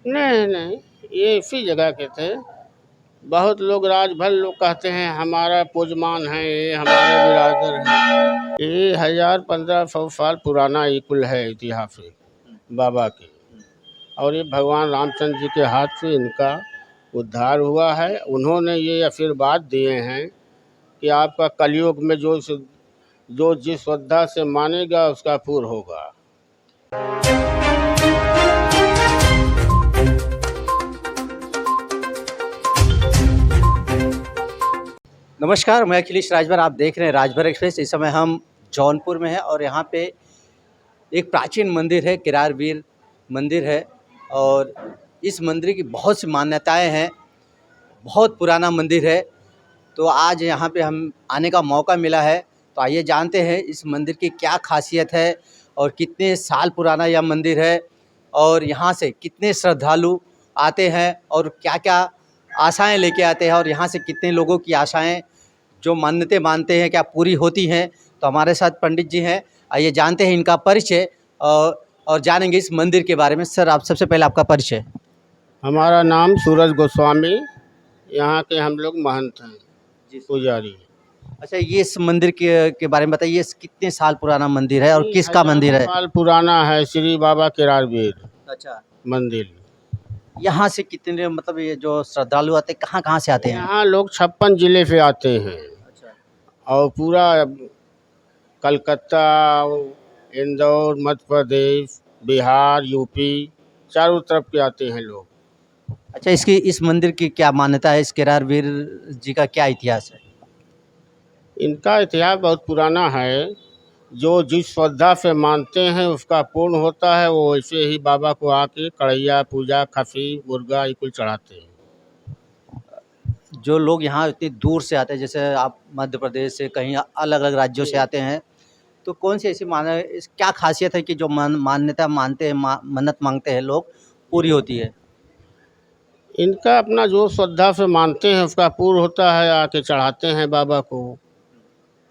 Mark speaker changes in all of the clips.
Speaker 1: नहीं नहीं, ये इसी जगह के थे। बहुत लोग राज भर लोग कहते हैं हमारा पूजमान है, ये हमारे बिरादर है। ये 1000-1500 साल पुराना ये कुल है इतिहास है बाबा के। और ये भगवान रामचंद्र जी के हाथ से इनका उद्धार हुआ है। उन्होंने ये आशीर्वाद दिए हैं कि आपका कलयुग में जो जिस श्रद्धा से मानेगा उसका पूर्ण होगा।
Speaker 2: नमस्कार, मैं अखिलेश राजभर। आप देख रहे हैं राजभर एक्सप्रेस। इस समय हम जौनपुर में हैं और यहाँ पे एक प्राचीन मंदिर है, किरारवीर मंदिर है। और इस मंदिर की बहुत सी मान्यताएं हैं, बहुत पुराना मंदिर है। तो आज यहाँ पे हम आने का मौका मिला है, तो आइए जानते हैं इस मंदिर की क्या खासियत है और कितने साल पुराना यह मंदिर है और यहाँ से कितने श्रद्धालु आते हैं और क्या क्या आशाएं लेके आते हैं और यहाँ से कितने लोगों की आशाएं जो मान्यतें मानते हैं क्या पूरी होती हैं। तो हमारे साथ पंडित जी हैं, आइए जानते हैं इनका परिचय और जानेंगे इस मंदिर के बारे में। सर, आप सबसे पहले आपका परिचय।
Speaker 1: हमारा नाम सूरज गोस्वामी, यहाँ के हम लोग महंत हैं,
Speaker 2: जी
Speaker 1: पुजारी।
Speaker 2: अच्छा, ये इस मंदिर के बारे में बताइए, कितने साल पुराना मंदिर है और किसका मंदिर है?
Speaker 1: साल पुराना है, श्री बाबा किरारवीर
Speaker 2: अच्छा,
Speaker 1: मंदिर।
Speaker 2: यहाँ से कितने मतलब ये जो श्रद्धालु आते हैं कहाँ कहाँ से आते हैं?
Speaker 1: यहाँ लोग 56 जिले से आते हैं।
Speaker 2: अच्छा,
Speaker 1: और पूरा कलकत्ता, इंदौर, मध्य प्रदेश, बिहार, यूपी, चारों तरफ के आते हैं लोग।
Speaker 2: अच्छा, इस मंदिर की क्या मान्यता है? इस किरारवीर जी का क्या इतिहास है?
Speaker 1: इनका इतिहास बहुत पुराना है। जो जिस श्रद्धा से मानते हैं उसका पूर्ण होता है। वो वैसे ही बाबा को आके कढ़ैया पूजा, खसी, मुर्गा ये कुल चढ़ाते हैं।
Speaker 2: जो लोग यहाँ इतनी दूर से आते हैं, जैसे आप मध्य प्रदेश से कहीं अलग अलग राज्यों से आते हैं, तो कौन सी ऐसी क्या खासियत है कि जो मान्यता मानते हैं, मन्नत मांगते हैं लोग, पूरी होती है?
Speaker 1: इनका अपना जो श्रद्धा से मानते हैं उसका पूर्ण होता है, आके चढ़ाते हैं बाबा को।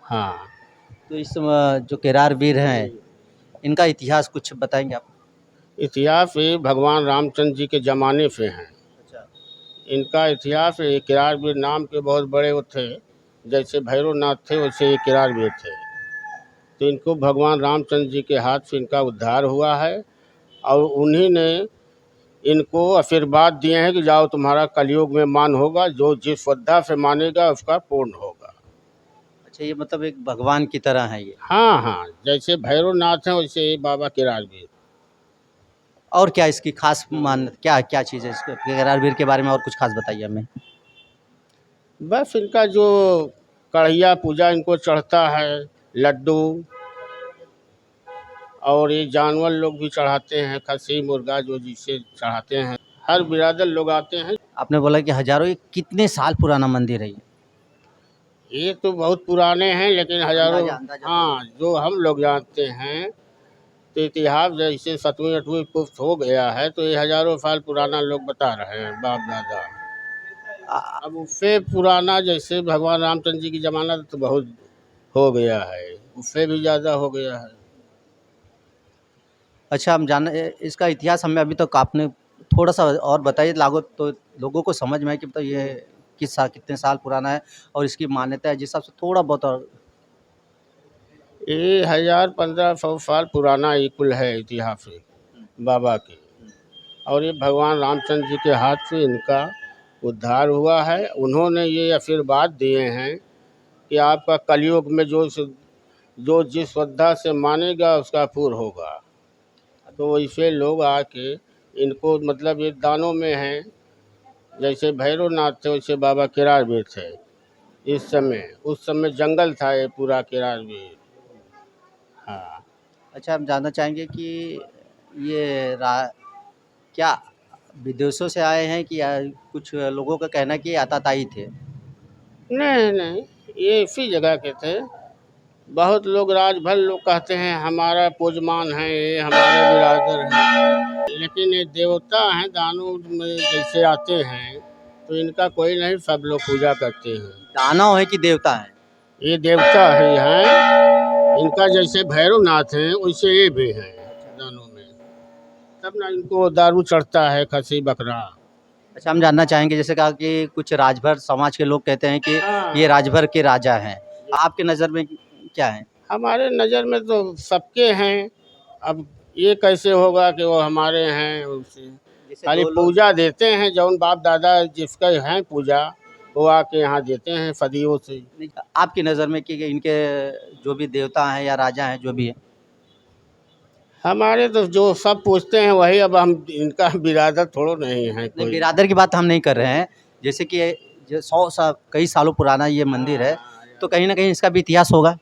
Speaker 1: हाँ।
Speaker 2: तो इस जो किरारवीर हैं, इनका इतिहास कुछ बताएंगे आप?
Speaker 1: इतिहास ये भगवान रामचंद्र जी के ज़माने से हैं।
Speaker 2: अच्छा,
Speaker 1: इनका इतिहास ये किरारवीर नाम के बहुत बड़े वो थे। जैसे भैरवनाथ थे वैसे ये किरारवीर थे। तो इनको भगवान रामचंद्र जी के हाथ से इनका उद्धार हुआ है। और उन्हीं ने इनको आशीर्वाद दिए हैं कि जाओ तुम्हारा कलयुग में मान होगा, जो जिस श्रद्धा से मानेगा उसका पूर्ण होगा।
Speaker 2: अच्छा, ये मतलब एक भगवान की तरह है ये।
Speaker 1: हाँ हाँ, जैसे भैरवनाथ हैं वैसे ये बाबा किरारवीर।
Speaker 2: और क्या इसकी खास क्या क्या चीज़ है इसके किरारवीर के बारे में? और कुछ खास बताइए हमें।
Speaker 1: बस इनका जो कढ़ैया पूजा इनको चढ़ता है, लड्डू, और ये जानवर लोग भी चढ़ाते हैं, खसी मुर्गा जो जिसे चढ़ाते हैं। हर बिरादर लोग आते हैं।
Speaker 2: आपने बोला कि हजारों, ये कितने साल पुराना मंदिर है ये?
Speaker 1: ये तो बहुत पुराने हैं लेकिन हजारों।
Speaker 2: अंदाजा
Speaker 1: हाँ, जो हम लोग जानते हैं तो इतिहास जैसे 7वीं 8वीं पुश्त हो गया है, तो ये हजारों साल पुराना लोग बता रहे हैं, बाप दादा।
Speaker 2: आ-
Speaker 1: अब उससे पुराना जैसे भगवान रामचंद्र जी की जमाना तो बहुत हो गया है, उससे भी ज़्यादा हो गया है।
Speaker 2: अच्छा, हम जान इसका इतिहास हमें अभी तक आपने थोड़ा सा और बताइए लागो, तो लोगों को समझ में आए कि मतलब ये कितने साल पुराना है और इसकी मान्यता है जिस हिसाब से थोड़ा बहुत और।
Speaker 1: ये 1000-1500 साल पुराना ये कुल है इतिहास है बाबा के। और ये भगवान रामचंद्र जी के हाथ से इनका उद्धार हुआ है। उन्होंने ये आशीर्वाद दिए हैं कि आपका कलयुग में जो जिस श्रद्धा से मानेगा उसका पूर्ण होगा। तो इसे लोग आके इनको मतलब ये दानों में हैं। जैसे भैरवनाथ थे वैसे बाबा किरारवीर थे। उस समय जंगल था ये पूरा किरारवीर। हाँ।
Speaker 2: अच्छा, हम जानना चाहेंगे कि ये क्या विदेशों से आए हैं कि कुछ लोगों का कहना है कि ये आताताई थे?
Speaker 1: नहीं नहीं, ये इसी जगह के थे। बहुत लोग राज भर लोग कहते हैं हमारा पूजमान है, ये हमारे बिरादर हैं। लेकिन ये देवता हैं, दानों में जैसे आते हैं तो इनका कोई नहीं, सब लोग पूजा करते हैं।
Speaker 2: दानव है कि देवता है?
Speaker 1: ये देवता ही हैं। इनका जैसे भैरवनाथ हैं वैसे ये भी हैं दानों में। तब ना इनको दारू चढ़ता है, खसी बकरा।
Speaker 2: अच्छा, हम जानना चाहेंगे जैसे कहा कि कुछ राजभर समाज के लोग कहते हैं कि
Speaker 1: हाँ।
Speaker 2: ये राजभर के राजा हैं, आपके नज़र में क्या है?
Speaker 1: हमारे नज़र में तो सबके हैं। अब ये कैसे होगा कि वो हमारे हैं उसे
Speaker 2: जैसे
Speaker 1: खाली
Speaker 2: दो लोग
Speaker 1: पूजा देते हैं, जौन बाप दादा जिसका हैं पूजा, वो आके यहाँ देते हैं सदियों से।
Speaker 2: नहीं, आपकी नज़र में कि इनके जो भी देवता हैं या राजा हैं जो भी है,
Speaker 1: हमारे तो जो सब पूछते हैं वही, अब हम इनका बिरादर थोड़ो नहीं है
Speaker 2: नहीं
Speaker 1: कोई।
Speaker 2: बिरादर की बात हम नहीं कर रहे हैं, जैसे कि जो 100 साल कई सालों पुराना ये मंदिर है, तो कहीं ना कहीं इसका भी इतिहास होगा।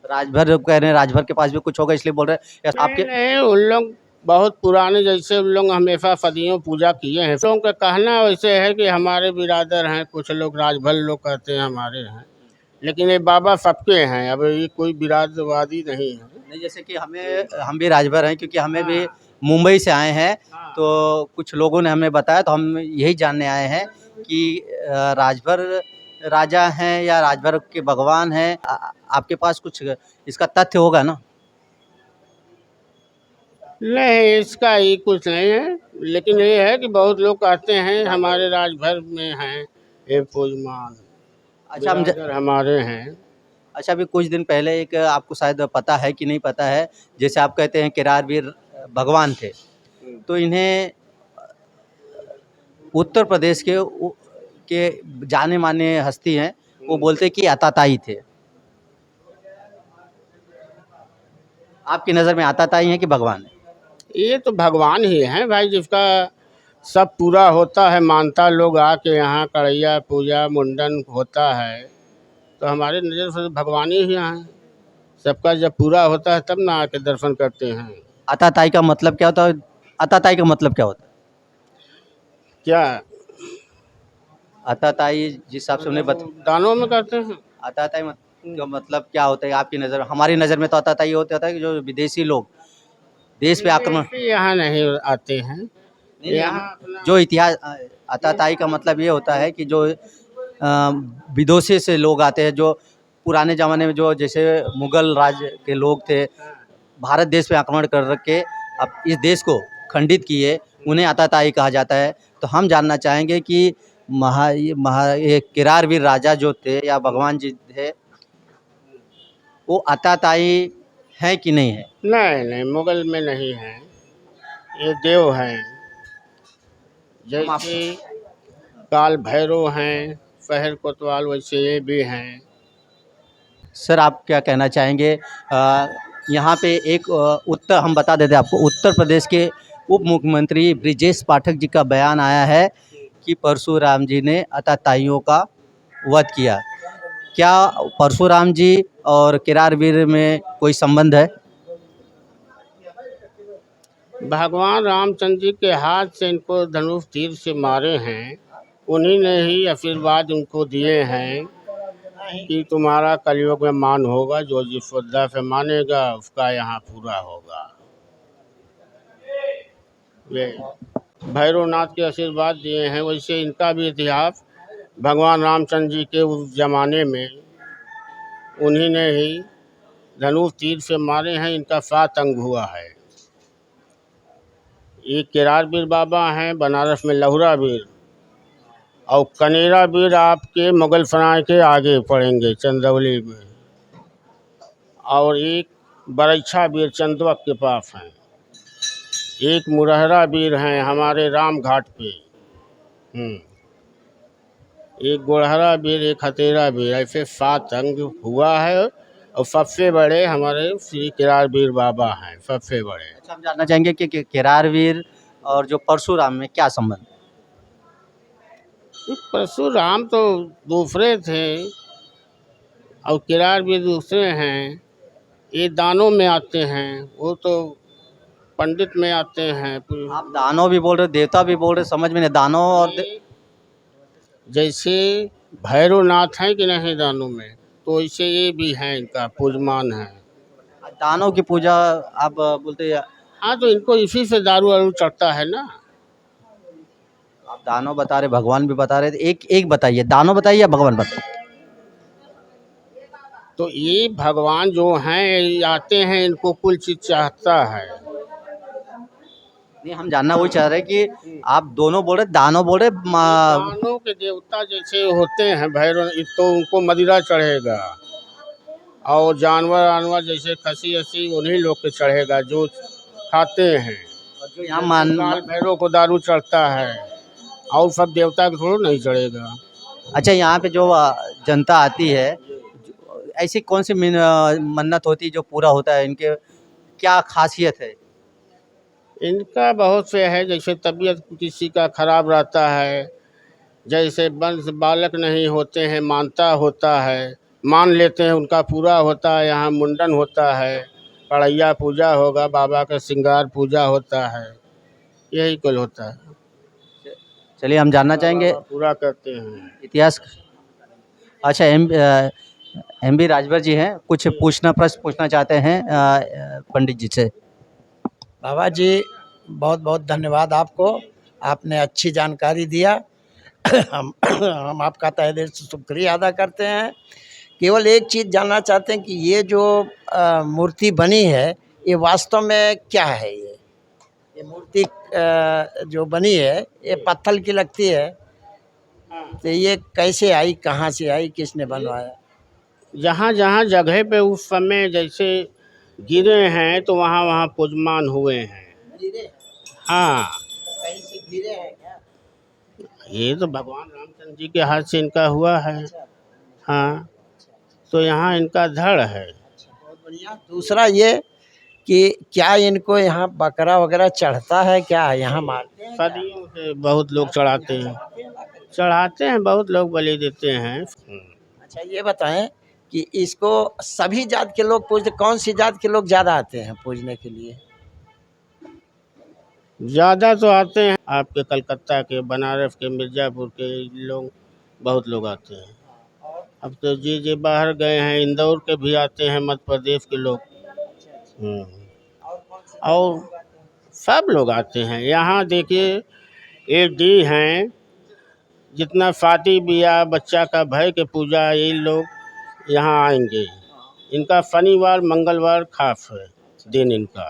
Speaker 2: राजभर कह रहे हैं, राजभर के पास भी कुछ होगा इसलिए बोल रहे हैं या
Speaker 1: नहीं
Speaker 2: आपके।
Speaker 1: नहीं, उन लोग बहुत पुराने, जैसे उन लोग हमेशा सदियों पूजा किए हैं। उन लोगों का कहना वैसे है कि हमारे बिरादर हैं, कुछ लोग राजभर लोग कहते हैं हमारे हैं, लेकिन ये बाबा सबके हैं। अब ये कोई बिरादवादी नहीं है।
Speaker 2: नहीं जैसे कि हम भी राजभर हैं क्योंकि हमें भी
Speaker 1: हाँ।
Speaker 2: मुंबई से आए हैं,
Speaker 1: हाँ।
Speaker 2: तो कुछ लोगों ने हमें बताया तो हम यही जानने आए हैं कि राजभर राजा हैं या राजभर के भगवान हैं। आपके पास कुछ इसका तथ्य होगा ना?
Speaker 1: नहीं, इसका ही कुछ नहीं है, लेकिन ये है कि बहुत लोग कहते हैं हमारे राजभर में हैं ये पूजमान,
Speaker 2: अच्छा
Speaker 1: बिरादर हमारे हैं।
Speaker 2: अच्छा, अभी कुछ दिन पहले एक आपको शायद पता है कि नहीं पता है, जैसे आप कहते हैं किरारवीर भगवान थे, तो इन्हें उत्तर प्रदेश के जाने माने हस्ती हैं, वो बोलते कि आताताई थे। आपकी नज़र में आताताई हैं कि भगवान है?
Speaker 1: ये तो भगवान ही हैं भाई, जिसका सब पूरा होता है, मानता लोग आके यहाँ कढ़ैया पूजा मुंडन होता है, तो हमारे नज़र से तो भगवान ही हैं। सबका जब पूरा होता है तब ना आके दर्शन करते हैं।
Speaker 2: आताताई का मतलब क्या होता है? आताताई का मतलब क्या होता है?
Speaker 1: क्या
Speaker 2: आताताई जिस हिसाब से उन्हें बता,
Speaker 1: दानों में करते हैं।
Speaker 2: आताताई का मतलब क्या होता है आपकी नज़र में? हमारी नज़र में तो आताताई होता है कि जो विदेशी लोग देश पे आक्रमण।
Speaker 1: विदेशी यहाँ नहीं आते हैं।
Speaker 2: नहीं नहीं
Speaker 1: यहाँ अपना
Speaker 2: जो इतिहास आताताई का मतलब ये होता है कि जो विदेशी से लोग आते हैं, जो पुराने ज़माने में जो जैसे मुगल राज के लोग थे, भारत देश पे आक्रमण कर के अब इस देश को खंडित किए, उन्हें आताताई कहा जाता है। तो हम जानना चाहेंगे कि ये किरारवीर राजा जो थे या भगवान जी थे, वो आताताई हैं कि नहीं है?
Speaker 1: नहीं नहीं, मुगल में नहीं है, ये देव हैं।
Speaker 2: हम आप
Speaker 1: जैसे काल भैरव हैं, शहर कोतवाल, वैसे ये भी हैं।
Speaker 2: सर आप क्या कहना चाहेंगे? यहाँ पे एक उत्तर हम बता देते हैं आपको, उत्तर प्रदेश के उप मुख्यमंत्री ब्रिजेश पाठक जी का बयान आया है कि परशुराम जी ने आताताइयों का वध किया। क्या परशुराम जी और किरारवीर में कोई संबंध है?
Speaker 1: भगवान रामचंद्र जी के हाथ से इनको धनुष तीर से मारे हैं, उन्हीं ने ही आशीर्वाद उनको दिए हैं कि तुम्हारा कलयुग में मान होगा, जो जिस श्रद्धा से मानेगा उसका यहाँ पूरा होगा। ये भैरवनाथ के आशीर्वाद दिए हैं। वैसे इनका भी इतिहास भगवान रामचंद्र जी के उस जमाने में उन्हीं ने ही धनुष तीर से मारे हैं, इनका 7 अंग हुआ है। ये केरारवीर बाबा हैं, बनारस में लहुरा वीर, और कनेरा वीर आपके मुगल सराय के आगे पड़ेंगे चंदौली में, और एक बरैछा वीर चंदवक के पास हैं, एक मुरहरा वीर हैं हमारे राम घाट पे, एक गोड़हरा वीर, एक हतेरा वीर, ऐसे 7 अंग हुआ है। और सबसे बड़े हमारे श्री केरारवीर बाबा हैं, सबसे बड़े।
Speaker 2: अच्छा, हम जानना चाहेंगे कि किरारवीर और जो परशुराम में क्या संबंध?
Speaker 1: परशुराम तो दूसरे थे और किरार भी दूसरे हैं। ये दानों में आते हैं, वो तो पंडित में आते हैं।
Speaker 2: आप दानव भी बोल रहे, देवता भी बोल रहे, समझ में नहीं। दानव और
Speaker 1: जैसे भैरवनाथ हैं कि नहीं दानों में, तो ऐसे ये भी हैं, इनका पूजमान है।
Speaker 2: दानव की पूजा आप बोलते हैं।
Speaker 1: हाँ, तो इनको इसी से दारू वारू चढ़ता है ना।
Speaker 2: आप दानव बता रहे, भगवान भी बता रहे थे, एक एक बताइए, दानव बताइए या भगवान बताइए?
Speaker 1: तो ये भगवान जो हैं ये आते हैं, इनको कुल चीज चाहता है।
Speaker 2: नहीं, हम जानना वही चाह रहे हैं कि आप दोनों बोल रहे, दानव बोल रहे,
Speaker 1: दानों के देवता जैसे होते हैं भैरव, तो उनको मदिरा चढ़ेगा, और जानवर जानवर जैसे खसी हसी उन्हीं लोग के चढ़ेगा जो खाते हैं।
Speaker 2: और जो यहाँ मान
Speaker 1: काल भैरव को दारू चढ़ता है, और सब देवता को थोड़ा नहीं चढ़ेगा।
Speaker 2: अच्छा, यहाँ पे जो जनता आती है, ऐसी कौन सी मन्नत होती है जो पूरा होता है? इनके क्या खासियत है?
Speaker 1: इनका बहुत से है, जैसे तबीयत किसी का खराब रहता है, जैसे वंश बालक नहीं होते हैं, मानता होता है, मान लेते हैं, उनका पूरा होता है। यहाँ मुंडन होता है, कढ़ैया पूजा होगा, बाबा का श्रृंगार पूजा होता है, यही कुल होता है।
Speaker 2: चलिए, हम जानना चाहेंगे
Speaker 1: पूरा करते हैं
Speaker 2: इतिहास। अच्छा, एम बी राजभर जी हैं, कुछ प्रश्न पूछना चाहते हैं पंडित जी से।
Speaker 3: बाबा जी, बहुत बहुत धन्यवाद आपको, आपने अच्छी जानकारी दिया। हम आपका तहे दिल से शुक्रिया अदा करते हैं। केवल एक चीज़ जानना चाहते हैं कि ये जो मूर्ति बनी है, ये वास्तव में क्या है? ये मूर्ति जो बनी है, ये पत्थर की लगती है, तो ये कैसे आई, कहाँ से आई, किसने बनवाया?
Speaker 1: जहाँ जहाँ जगह पे उस समय जैसे गिरे हैं, तो वहाँ वहाँ पूजमान हुए हैं। हाँ,
Speaker 3: कहीं से गिरे हैं क्या?
Speaker 1: ये तो भगवान रामचंद्र जी के हाथ से इनका हुआ है। हाँ, तो यहाँ इनका धड़ है।
Speaker 3: बहुत बढ़िया। दूसरा ये कि क्या इनको यहाँ बकरा वगैरह चढ़ता है क्या? यहाँ मारते हैं?
Speaker 1: सदियों से बहुत लोग चढ़ाते हैं, बहुत लोग बलि देते हैं।
Speaker 3: अच्छा, ये बताएं कि इसको सभी जात के लोग पूजते, कौन सी जात के लोग ज़्यादा आते हैं पूजने के लिए?
Speaker 1: ज़्यादा तो आते हैं आपके कलकत्ता के, बनारस के, मिर्ज़ापुर के लोग, बहुत लोग आते हैं। अब तो जी बाहर गए हैं, इंदौर के भी आते हैं, मध्य प्रदेश के लोग। और सब लोग आते हैं। यहाँ देखिए, एक डी हैं, जितना शादी ब्याह बच्चा का भय के पूजा, ये लोग यहाँ आएंगे। इनका शनिवार मंगलवार खास है दिन इनका।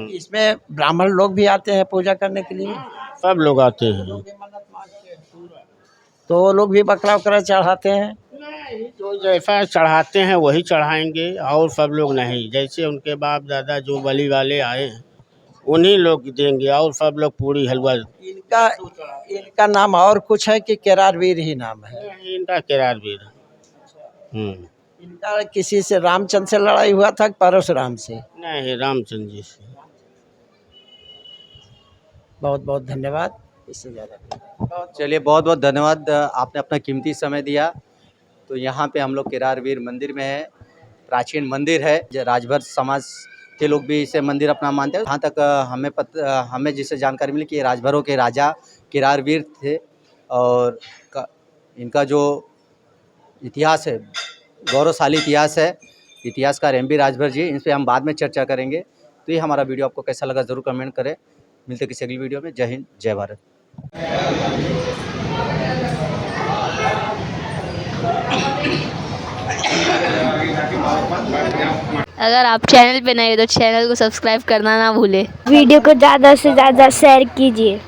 Speaker 3: इसमें ब्राह्मण लोग भी आते हैं पूजा करने के लिए?
Speaker 1: सब लोग आते हैं।
Speaker 3: तो वो लोग भी बकरा वकरा चढ़ाते हैं?
Speaker 1: जो जैसा चढ़ाते हैं वही चढ़ाएंगे, और सब लोग नहीं। जैसे उनके बाप दादा जो बलि वाले आए हैं, उन्हीं लोग देंगे, और सब लोग पूरी हलवा।
Speaker 3: इनका नाम और कुछ है कि केरारवीर ही नाम है?
Speaker 1: इनका केरारवीर।
Speaker 3: इनका किसी से रामचंद्र से लड़ाई हुआ था कि परशुराम से?
Speaker 1: नहीं, रामचंद्र जी से।
Speaker 3: बहुत बहुत धन्यवाद। इससे ज़्यादा
Speaker 2: चलिए, बहुत बहुत धन्यवाद, आपने अपना कीमती समय दिया। तो यहाँ पे हम लोग केरारवीर मंदिर में है, प्राचीन मंदिर है, राजभर समाज के लोग भी इसे मंदिर अपना मानते हैं। जहाँ तक हमें जिससे जानकारी मिली कि राजभरों के राजा केरारवीर थे, और इनका जो इतिहास है, गौरवशाली इतिहास है। इतिहासकार एम बी राजभर जी, इन पर हम बाद में चर्चा करेंगे। तो ये हमारा वीडियो आपको कैसा लगा ज़रूर कमेंट करें। मिलते किसी अगली वीडियो में। जय हिंद, जय भारत।
Speaker 4: अगर आप चैनल पे नए हो तो चैनल को सब्सक्राइब करना ना भूलें।
Speaker 5: वीडियो को ज़्यादा से ज़्यादा शेयर कीजिए।